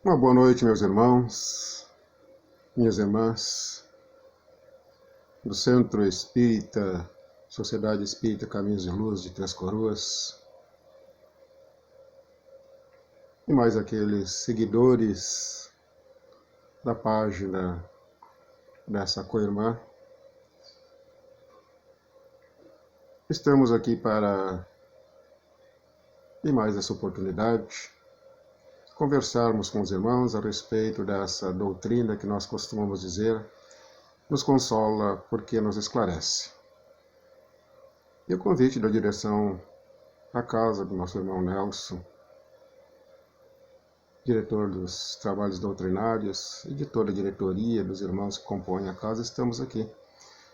Uma boa noite, meus irmãos, minhas irmãs, do Centro Espírita, Sociedade Espírita Caminhos de Luz de Três Coroas, e mais aqueles seguidores da página dessa co-irmã. Estamos aqui para, em mais essa oportunidade, conversarmos com os irmãos a respeito dessa doutrina que nós costumamos dizer nos consola porque nos esclarece. E o convite da direção à casa do nosso irmão Nelson, diretor dos trabalhos doutrinários e de toda a diretoria dos irmãos que compõem a casa, estamos aqui.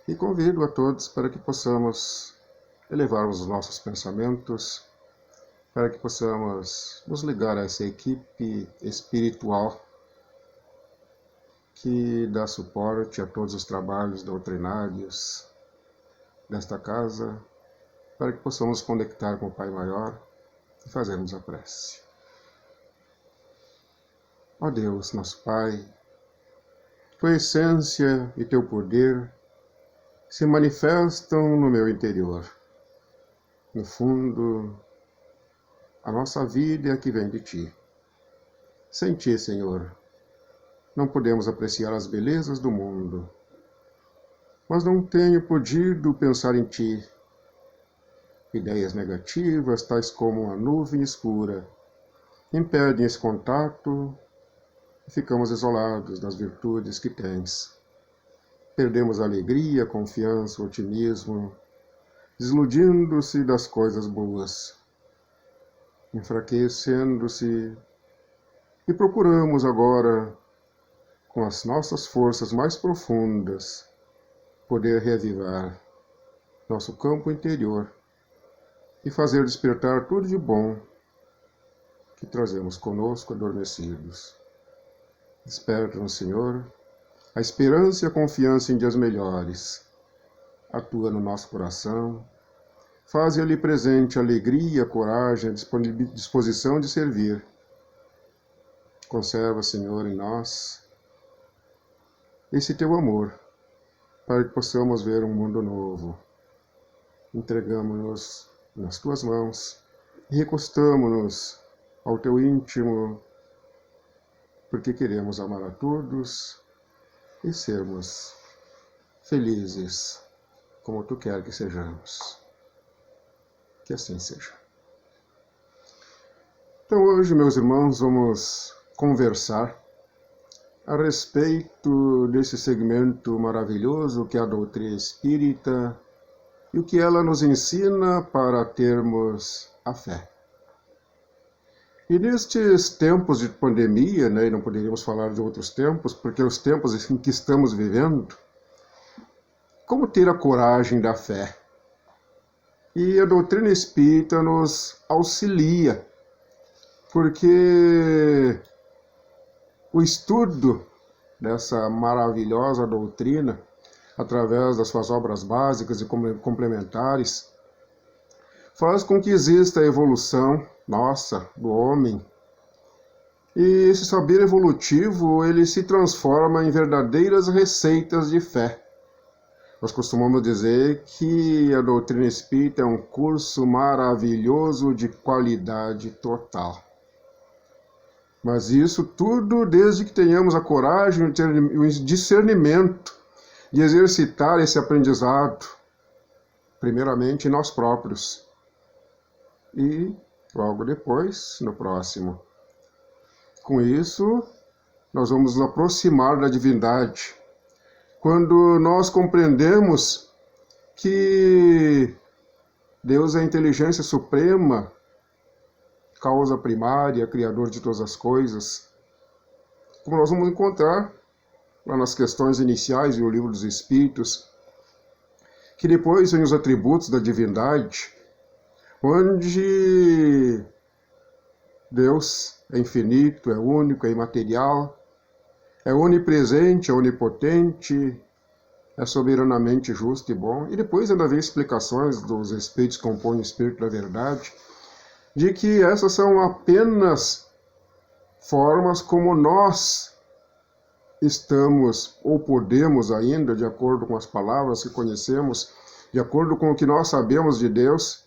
E convido a todos para que possamos elevarmos os nossos pensamentos, para que possamos nos ligar a essa equipe espiritual que dá suporte a todos os trabalhos doutrinários desta casa, para que possamos nos conectar com o Pai Maior e fazermos a prece. Ó Deus, nosso Pai, Tua essência e Teu poder se manifestam no meu interior. No fundo, a nossa vida é a que vem de Ti. Sem Ti, Senhor, não podemos apreciar as belezas do mundo, mas não tenho podido pensar em Ti. Ideias negativas, tais como uma nuvem escura, impedem esse contato e ficamos isolados das virtudes que Tens. Perdemos a alegria, a confiança, o otimismo, desiludindo-se das coisas boas, enfraquecendo-se, e procuramos agora, com as nossas forças mais profundas, poder reavivar nosso campo interior e fazer despertar tudo de bom que trazemos conosco adormecidos. Desperta-nos, Senhor, a esperança e a confiança em dias melhores. Atua no nosso coração, faze ali presente a alegria, a coragem, a disposição de servir. Conserva, Senhor, em nós esse Teu amor, para que possamos ver um mundo novo. Entregamos-nos nas Tuas mãos e recostamo-nos ao Teu íntimo, porque queremos amar a todos e sermos felizes como Tu quer que sejamos. Que assim seja. Então hoje, meus irmãos, vamos conversar a respeito desse segmento maravilhoso que é a doutrina espírita e o que ela nos ensina para termos a fé. E nestes tempos de pandemia, e não poderíamos falar de outros tempos, porque os tempos em que estamos vivendo, como ter a coragem da fé? E a doutrina espírita nos auxilia, porque o estudo dessa maravilhosa doutrina, através das suas obras básicas e complementares, faz com que exista a evolução nossa, do homem. E esse saber evolutivo, ele se transforma em verdadeiras receitas de fé. Nós costumamos dizer que a doutrina espírita é um curso maravilhoso de qualidade total. Mas isso tudo desde que tenhamos a coragem e o discernimento de exercitar esse aprendizado, primeiramente em nós próprios. E logo depois, no próximo. Com isso, nós vamos nos aproximar da divindade. Quando nós compreendemos que Deus é a inteligência suprema, causa primária, criador de todas as coisas, como nós vamos encontrar lá nas questões iniciais do Livro dos Espíritos, que depois vem os atributos da divindade, onde Deus é infinito, é único, é imaterial, é onipresente, é onipotente, é soberanamente justo e bom. E depois ainda vem explicações dos espíritos que compõem o Espírito da Verdade, de que essas são apenas formas como nós estamos ou podemos ainda, de acordo com as palavras que conhecemos, de acordo com o que nós sabemos de Deus,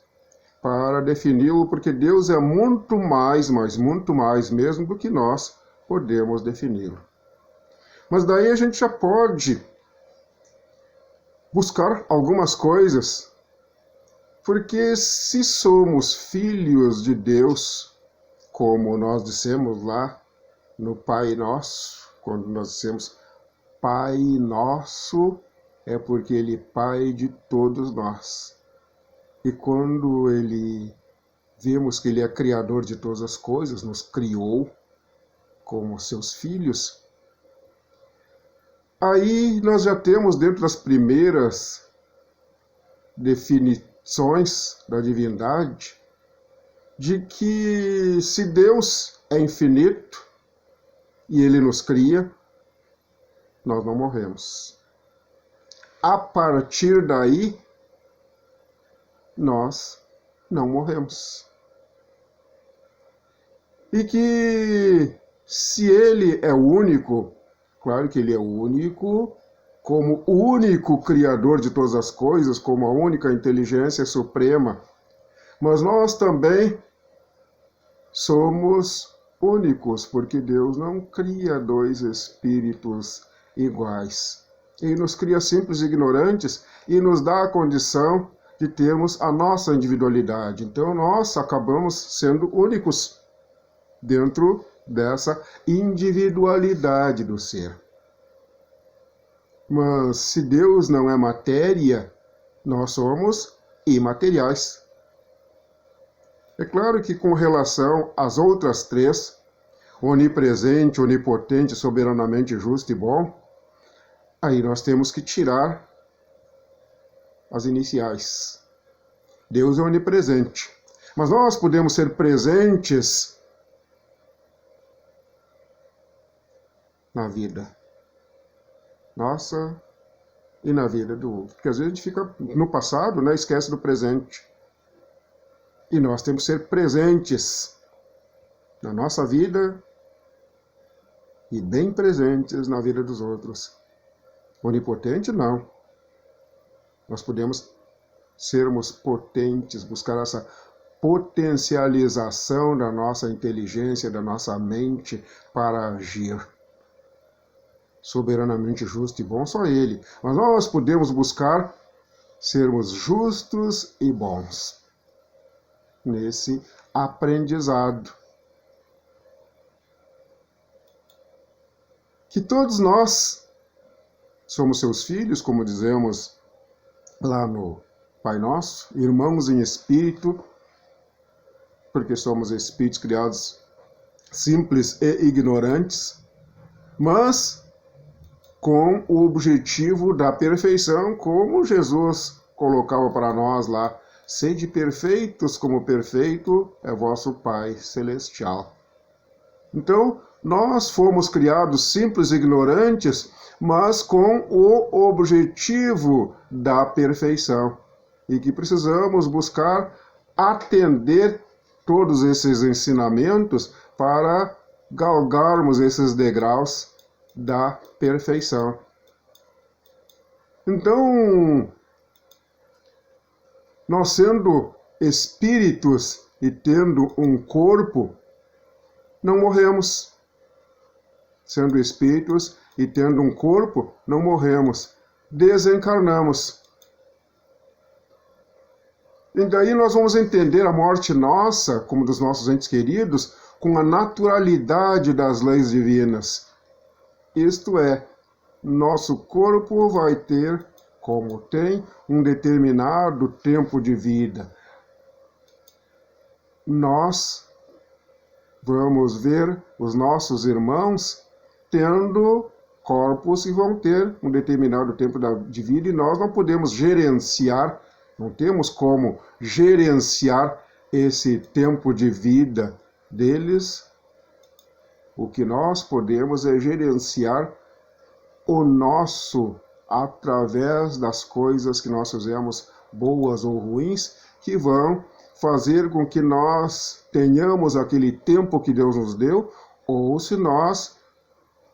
para defini-lo, porque Deus é muito mais, mas muito mais mesmo do que nós podemos defini-lo. Mas daí a gente já pode buscar algumas coisas, porque se somos filhos de Deus, como nós dissemos lá no Pai Nosso, quando nós dissemos Pai Nosso, é porque Ele é Pai de todos nós. E quando vemos que Ele é Criador de todas as coisas, nos criou como seus filhos, aí nós já temos dentro das primeiras definições da divindade, de que se Deus é infinito e Ele nos cria, nós não morremos. A partir daí, nós não morremos. E que se Ele é o único, claro que Ele é o único, como o único Criador de todas as coisas, como a única inteligência suprema, mas nós também somos únicos, porque Deus não cria dois espíritos iguais. Ele nos cria simples e ignorantes e nos dá a condição de termos a nossa individualidade. Então nós acabamos sendo únicos dentro dessa individualidade do ser. Mas se Deus não é matéria, nós somos imateriais. É claro que com relação às outras três, onipresente, onipotente, soberanamente justo e bom, aí nós temos que tirar as iniciais. Deus é onipresente, mas nós podemos ser presentes na vida nossa e na vida do outro. Porque às vezes a gente fica no passado, né, esquece do presente. E nós temos que ser presentes na nossa vida e bem presentes na vida dos outros. Onipotente, não. Nós podemos sermos potentes, buscar essa potencialização da nossa inteligência, da nossa mente para agir. Soberanamente justo e bom, só Ele. Mas nós podemos buscar sermos justos e bons nesse aprendizado. Que todos nós somos seus filhos, como dizemos lá no Pai Nosso, irmãos em espírito, porque somos espíritos criados simples e ignorantes, mas com o objetivo da perfeição, como Jesus colocava para nós lá: sede perfeitos como perfeito é vosso Pai Celestial. Então, nós fomos criados simples e ignorantes, mas com o objetivo da perfeição. E que precisamos buscar atender todos esses ensinamentos para galgarmos esses degraus da perfeição. Então, nós sendo espíritos e tendo um corpo, não morremos. Sendo espíritos e tendo um corpo, não morremos. Desencarnamos. E daí nós vamos entender a morte nossa, como dos nossos entes queridos, com a naturalidade das leis divinas. Isto é, nosso corpo vai ter, como tem, um determinado tempo de vida. Nós vamos ver os nossos irmãos tendo corpos que vão ter um determinado tempo de vida e nós não podemos gerenciar, não temos como gerenciar esse tempo de vida deles. O que nós podemos é gerenciar o nosso através das coisas que nós fizemos, boas ou ruins, que vão fazer com que nós tenhamos aquele tempo que Deus nos deu, Ou se nós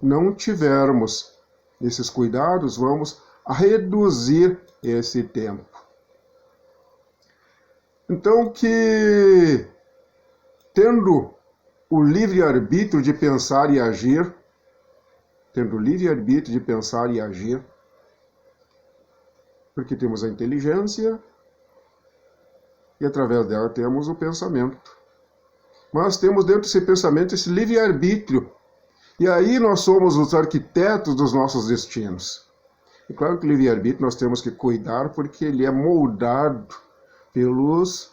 não tivermos esses cuidados, vamos reduzir esse tempo. Então, que tendo o livre-arbítrio de pensar e agir, porque temos a inteligência e através dela temos o pensamento. Mas temos dentro desse pensamento esse livre-arbítrio. E aí nós somos os arquitetos dos nossos destinos. E claro que o livre-arbítrio nós temos que cuidar porque ele é moldado pelos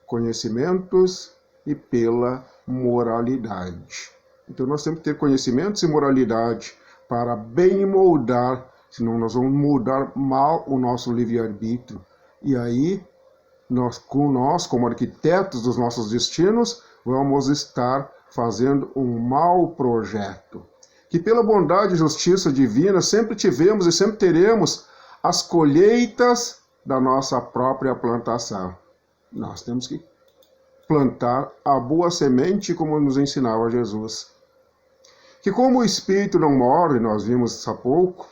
conhecimentos e pela moralidade. Então nós temos que ter conhecimentos e moralidade para bem moldar, senão nós vamos moldar mal o nosso livre-arbítrio. E aí, nós, como arquitetos dos nossos destinos, vamos estar fazendo um mau projeto. Que pela bondade e justiça divina sempre tivemos e sempre teremos as colheitas da nossa própria plantação. Nós temos que plantar a boa semente como nos ensinava Jesus. Que como o espírito não morre, nós vimos isso há pouco,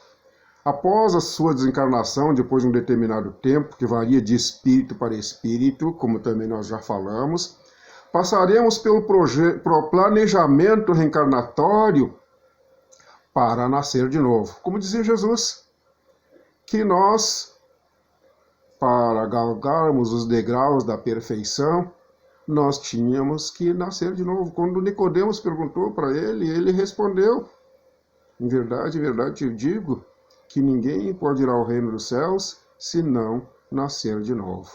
após a sua desencarnação, depois de um determinado tempo, que varia de espírito para espírito, como também nós já falamos, passaremos pelo planejamento reencarnatório para nascer de novo. Como dizia Jesus, que nós, para galgarmos os degraus da perfeição, nós tínhamos que nascer de novo. Quando Nicodemos perguntou para ele, ele respondeu, em verdade te digo, que ninguém pode ir ao reino dos céus se não nascer de novo.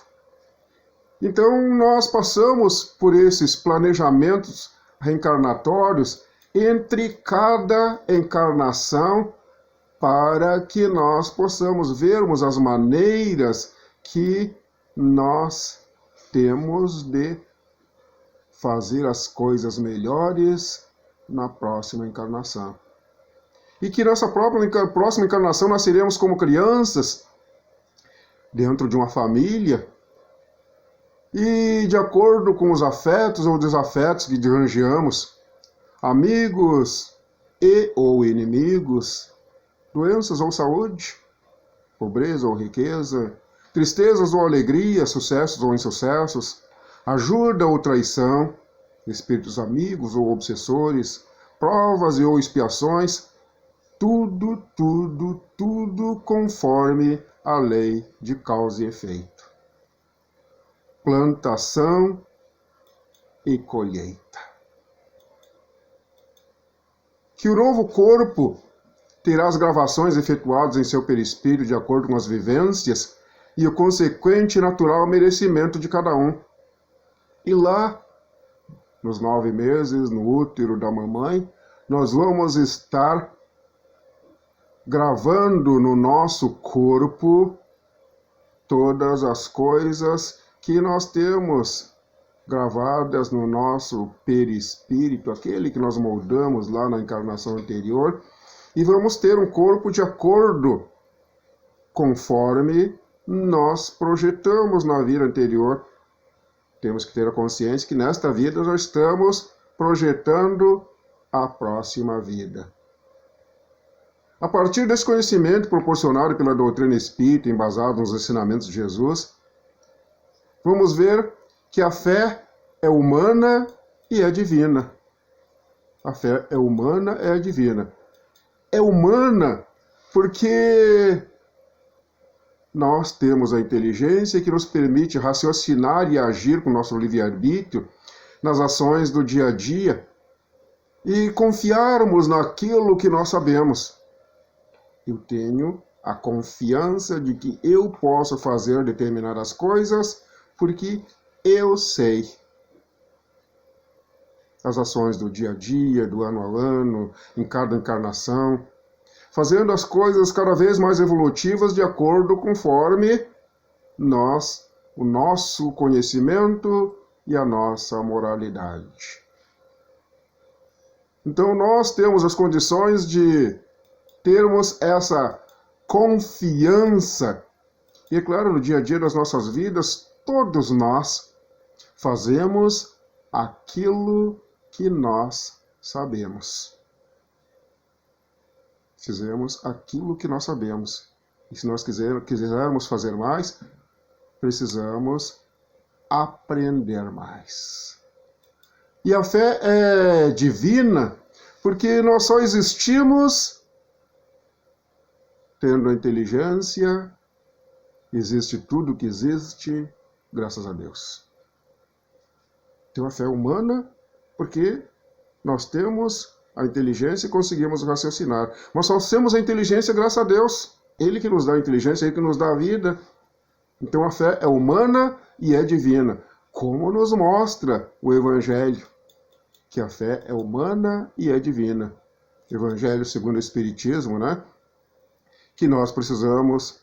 Então, nós passamos por esses planejamentos reencarnatórios entre cada encarnação para que nós possamos vermos as maneiras que nós temos de fazer as coisas melhores na próxima encarnação. E que nessa próxima encarnação nós seremos como crianças dentro de uma família e de acordo com os afetos ou desafetos que granjeamos, amigos e ou inimigos, doenças ou saúde, pobreza ou riqueza, tristezas ou alegria, sucessos ou insucessos, ajuda ou traição, espíritos amigos ou obsessores, provas e ou expiações, tudo conforme a lei de causa e efeito. Plantação e colheita. Que o novo corpo terá as gravações efetuadas em seu perispírito de acordo com as vivências e o consequente natural merecimento de cada um. E lá, nos 9 meses, no útero da mamãe, nós vamos estar gravando no nosso corpo todas as coisas que nós temos gravadas no nosso perispírito, aquele que nós moldamos lá na encarnação anterior, e vamos ter um corpo de acordo conforme nós projetamos na vida anterior. Temos que ter a consciência que nesta vida nós estamos projetando a próxima vida. A partir desse conhecimento proporcionado pela doutrina espírita, embasado nos ensinamentos de Jesus, vamos ver que a fé é humana e é divina. A fé é humana e é divina. É humana porque nós temos a inteligência que nos permite raciocinar e agir com o nosso livre-arbítrio nas ações do dia a dia e confiarmos naquilo que nós sabemos. Eu tenho a confiança de que eu posso fazer determinadas coisas porque eu sei. As ações do dia a dia, do ano a ano, em cada encarnação, fazendo as coisas cada vez mais evolutivas de acordo conforme o nosso conhecimento e a nossa moralidade. Então nós temos as condições de termos essa confiança. E é claro, no dia a dia das nossas vidas, todos nós fazemos aquilo que nós sabemos. Fizemos aquilo que nós sabemos. E se nós quisermos fazer mais, precisamos aprender mais. E a fé é divina porque nós só existimos tendo a inteligência, existe tudo que existe, graças a Deus. Então a fé é humana porque nós temos a inteligência e conseguimos raciocinar. Nós só temos a inteligência graças a Deus. Ele que nos dá a inteligência, Ele que nos dá a vida. Então a fé é humana e é divina. Como nos mostra o Evangelho, que a fé é humana e é divina. Evangelho segundo o Espiritismo, né? Que nós precisamos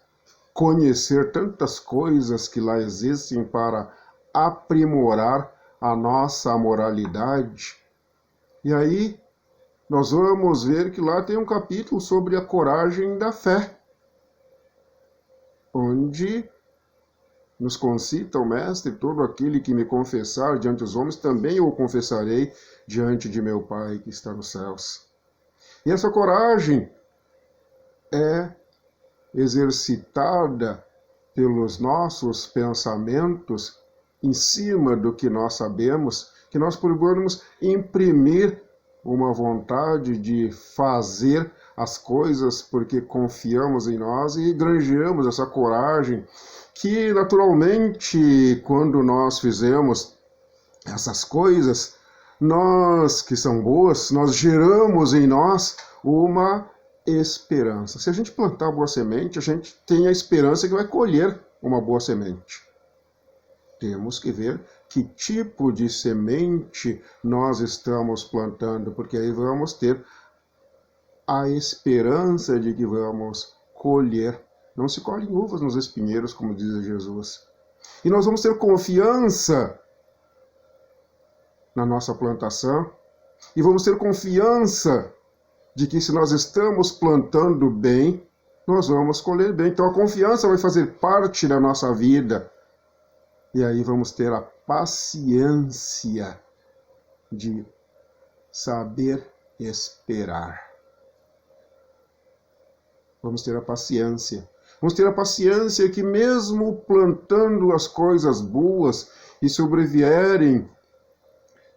conhecer tantas coisas que lá existem para aprimorar a nossa moralidade. E aí nós vamos ver que lá tem um capítulo sobre a coragem da fé, onde nos concita o Mestre: todo aquele que me confessar diante dos homens, também eu o confessarei diante de meu Pai que está nos céus. E essa coragem é exercitada pelos nossos pensamentos em cima do que nós sabemos, que nós procuramos imprimir uma vontade de fazer as coisas porque confiamos em nós e granjeamos essa coragem que, naturalmente, quando nós fizemos essas coisas, nós que são boas, nós geramos em nós uma esperança. Se a gente plantar boa semente, a gente tem a esperança que vai colher uma boa semente. Temos que ver que tipo de semente nós estamos plantando, porque aí vamos ter a esperança de que vamos colher. Não se colhem uvas nos espinheiros, como diz Jesus. E nós vamos ter confiança na nossa plantação, e vamos ter confiança de que se nós estamos plantando bem, nós vamos colher bem. Então a confiança vai fazer parte da nossa vida. E aí vamos ter a paciência de saber esperar. Vamos ter a paciência. Vamos ter a paciência que mesmo plantando as coisas boas e sobrevierem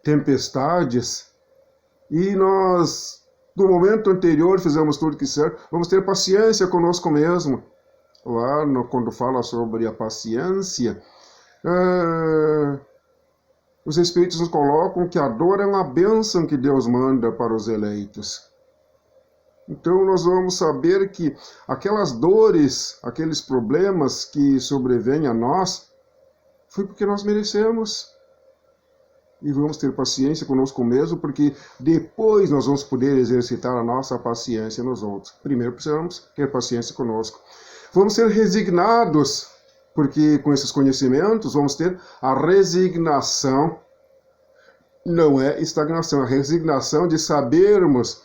tempestades, e nós, no momento anterior, fizemos tudo que certo, vamos ter paciência conosco mesmo. Lá, quando fala sobre a paciência, os Espíritos nos colocam que a dor é uma bênção que Deus manda para os eleitos. Então nós vamos saber que aquelas dores, aqueles problemas que sobrevêm a nós, foi porque nós merecemos. E vamos ter paciência conosco mesmo, porque depois nós vamos poder exercitar a nossa paciência nos outros. Primeiro precisamos ter paciência conosco. Vamos ser resignados, porque com esses conhecimentos vamos ter a resignação. Não é estagnação, é a resignação de sabermos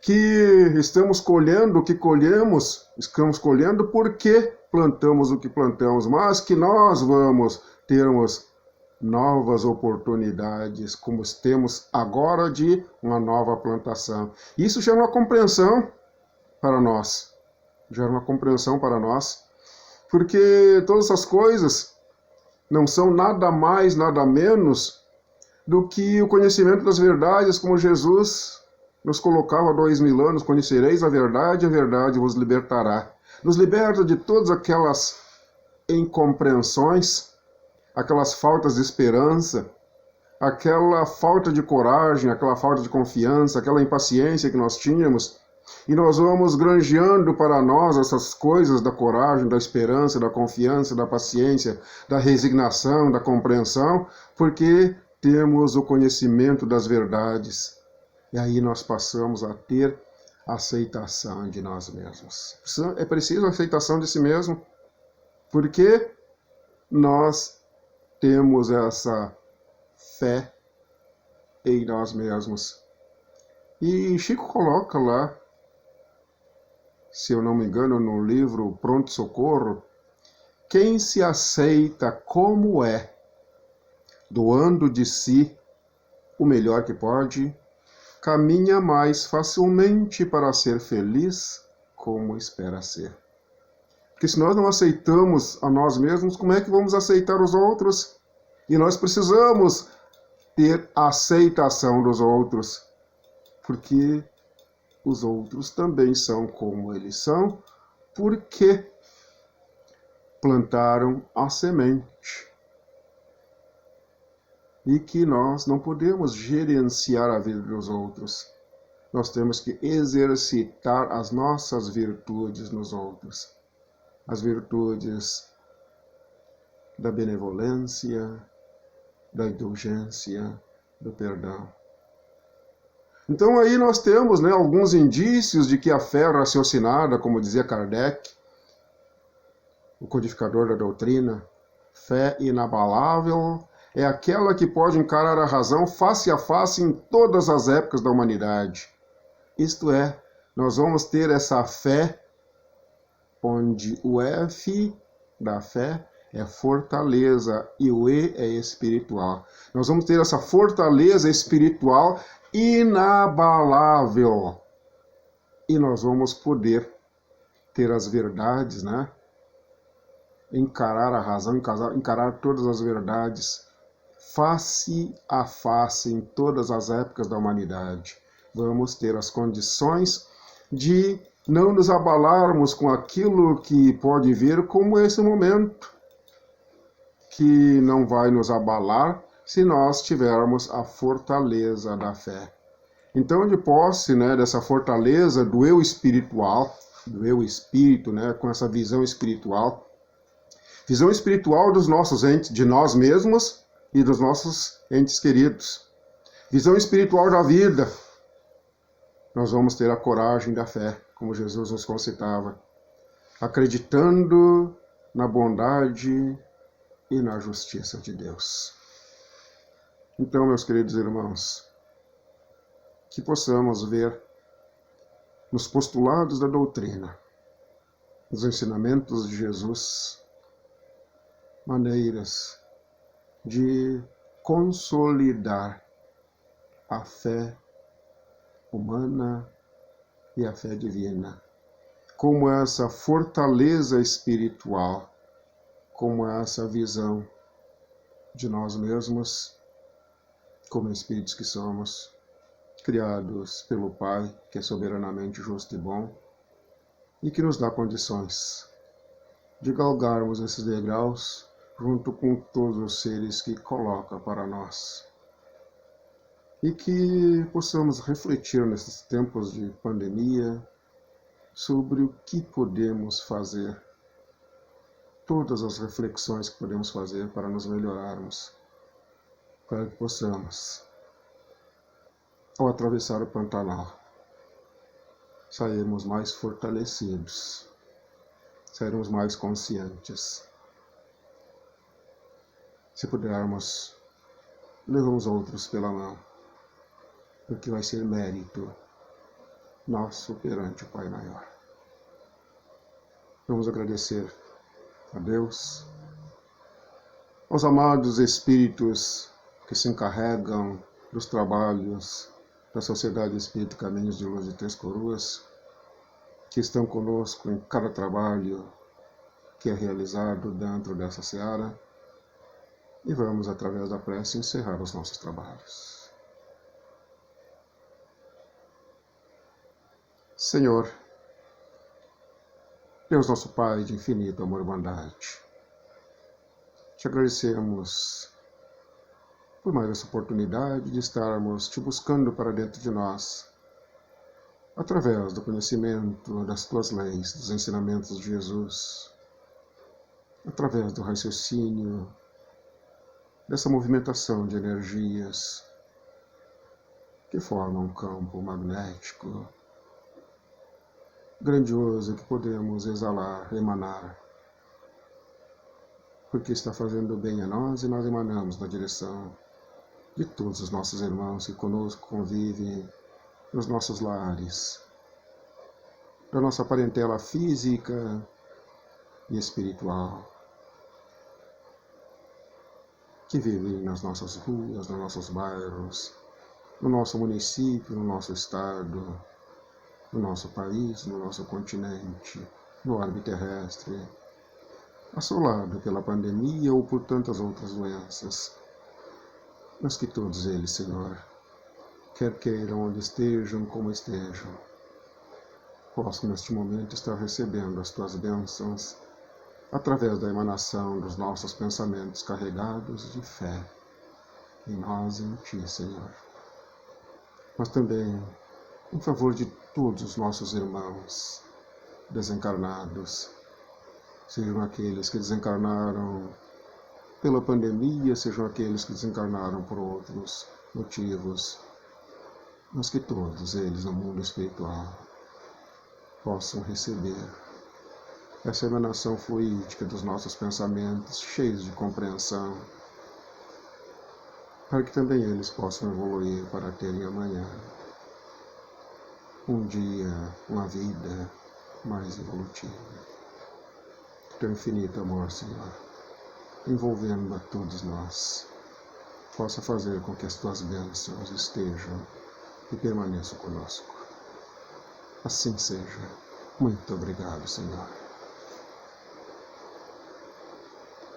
que estamos colhendo o que colhemos, estamos colhendo porque plantamos o que plantamos, mas que nós vamos termos novas oportunidades, como temos agora de uma nova plantação. Isso gera uma compreensão para nós, porque todas essas coisas não são nada mais, nada menos do que o conhecimento das verdades, como Jesus nos colocava há 2000 anos: conhecereis a verdade vos libertará. Nos liberta de todas aquelas incompreensões, aquelas faltas de esperança, aquela falta de coragem, aquela falta de confiança, aquela impaciência que nós tínhamos. E nós vamos granjeando para nós essas coisas da coragem, da esperança, da confiança, da paciência, da resignação, da compreensão, porque temos o conhecimento das verdades. E aí nós passamos a ter aceitação de nós mesmos. É preciso a aceitação de si mesmo, porque nós temos essa fé em nós mesmos. E Chico coloca lá, se eu não me engano, no livro Pronto Socorro: quem se aceita como é, doando de si o melhor que pode, caminha mais facilmente para ser feliz como espera ser. Porque se nós não aceitamos a nós mesmos, como é que vamos aceitar os outros? E nós precisamos ter a aceitação dos outros, porque os outros também são como eles são, porque plantaram a semente. E que nós não podemos gerenciar a vida dos outros. Nós temos que exercitar as nossas virtudes nos outros. As virtudes da benevolência, da indulgência, do perdão. Então aí nós temos, alguns indícios de que a fé raciocinada, como dizia Kardec, o codificador da doutrina, fé inabalável é aquela que pode encarar a razão face a face em todas as épocas da humanidade. Isto é, nós vamos ter essa fé onde o F da fé é fortaleza e o E é espiritual. Nós vamos ter essa fortaleza espiritual inabalável. E nós vamos poder ter as verdades, encarar a razão, encarar todas as verdades face a face em todas as épocas da humanidade. Vamos ter as condições de não nos abalarmos com aquilo que pode vir, como esse momento, que não vai nos abalar se nós tivermos a fortaleza da fé. Então, de posse dessa fortaleza do eu espiritual, do eu espírito, com essa visão espiritual dos nossos entes, de nós mesmos e dos nossos entes queridos, visão espiritual da vida, nós vamos ter a coragem da fé, como Jesus nos concitava, acreditando na bondade e na justiça de Deus. Então, meus queridos irmãos, que possamos ver nos postulados da doutrina, nos ensinamentos de Jesus, maneiras de consolidar a fé humana e a fé divina, como essa fortaleza espiritual, como essa visão de nós mesmos, como espíritos que somos, criados pelo Pai, que é soberanamente justo e bom, e que nos dá condições de galgarmos esses degraus junto com todos os seres que coloca para nós. E que possamos refletir nesses tempos de pandemia sobre o que podemos fazer, todas as reflexões que podemos fazer para nos melhorarmos, para que possamos, ao atravessar o Pantanal, sairmos mais fortalecidos, sairmos mais conscientes. Se pudermos, levamos outros pela mão, porque vai ser mérito nosso perante o Pai Maior. Vamos agradecer a Deus, aos amados espíritos que se encarregam dos trabalhos da Sociedade Espírita Caminhos de Luz de Três Coroas, que estão conosco em cada trabalho que é realizado dentro dessa seara, e vamos, através da prece, encerrar os nossos trabalhos. Senhor, Deus nosso Pai de infinito amor e bondade, te agradecemos por mais essa oportunidade de estarmos te buscando para dentro de nós, através do conhecimento das tuas leis, dos ensinamentos de Jesus, através do raciocínio, dessa movimentação de energias que formam um campo magnético grandioso que podemos exalar, emanar, porque está fazendo bem a nós e nós emanamos na direção de todos os nossos irmãos que conosco convivem nos nossos lares, da nossa parentela física e espiritual, que vivem nas nossas ruas, nos nossos bairros, no nosso município, no nosso estado, no nosso país, no nosso continente, no orbe terrestre, assolado pela pandemia ou por tantas outras doenças, mas que todos eles, Senhor, quer queiram onde estejam, como estejam, possam neste momento estar recebendo as tuas bênçãos através da emanação dos nossos pensamentos carregados de fé em nós e em Ti, Senhor. Mas também em favor de todos os nossos irmãos desencarnados, sejam aqueles que desencarnaram pela pandemia, sejam aqueles que desencarnaram por outros motivos, mas que todos eles no mundo espiritual possam receber essa emanação fluídica dos nossos pensamentos, cheios de compreensão, para que também eles possam evoluir para terem amanhã um dia, uma vida mais evolutiva. Teu infinito amor, Senhor, envolvendo a todos nós, possa fazer com que as tuas bênçãos estejam e permaneçam conosco. Assim seja. Muito obrigado, Senhor.